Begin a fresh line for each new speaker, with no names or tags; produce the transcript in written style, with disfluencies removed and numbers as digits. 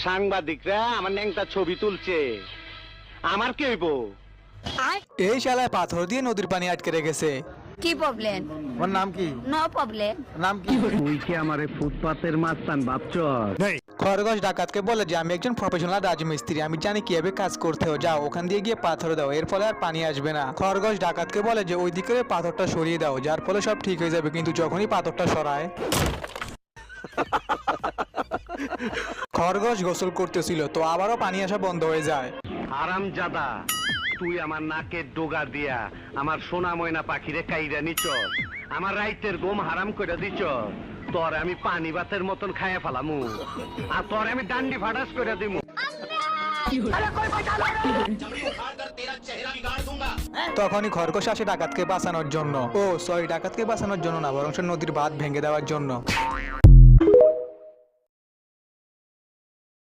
সাংবাদিকরা আমার ন্যাংটা ছবি তুলছে, আমার কি হইব?
এই শালায় পাথর দিয়ে নদীর পানি আটকে রেখেছে।
কি প্রবলেম?
ওর নাম কি?
No problem.
নাম কি?
তুই কি আমারে ফুটপাতের মাস্তান ভাবছস?
খরগোশ ডাকাতকে বলে যে আমি একজন প্রফেশনাল রাজমিস্ত্রি, আমি জানি কিভাবে কাজ করতে হয়, যাও ওখান দিয়ে গিয়ে পাথর দাও, এর ফলে আর পানি আসবে না। খরগোশ ডাকাতকে বলে যে ওই দিকে পাথরটা সরিয়ে দাও, যার ফলে সব ঠিক হয়ে যাবে। কিন্তু যখনই পাথরটা সরায়, খরগোশ গোসল করতেছিল তো আবারও পানি আসা বন্ধ হয়ে যায়।
হারামজাদা, তুই আমার নাকের ডোগা দিয়া আমার সোনা ময়না পাখিরে কাইরা নিচস, আমার রাইতের ঘুম হারাম কইরা দিছ। তোর আমি পানি ভাতের মতন খাইয়া ফেলামু, আর তোর আমি ডান্ডি ফাটাস কইরা দিমু।
তখনই খরগোশ আসে ডাকাতকে বাঁচানোর জন্য। ও সরি, ডাকাতকে বাঁচানোর জন্য না, বরং নদীর বাঁধ ভেঙে দেওয়ার জন্য।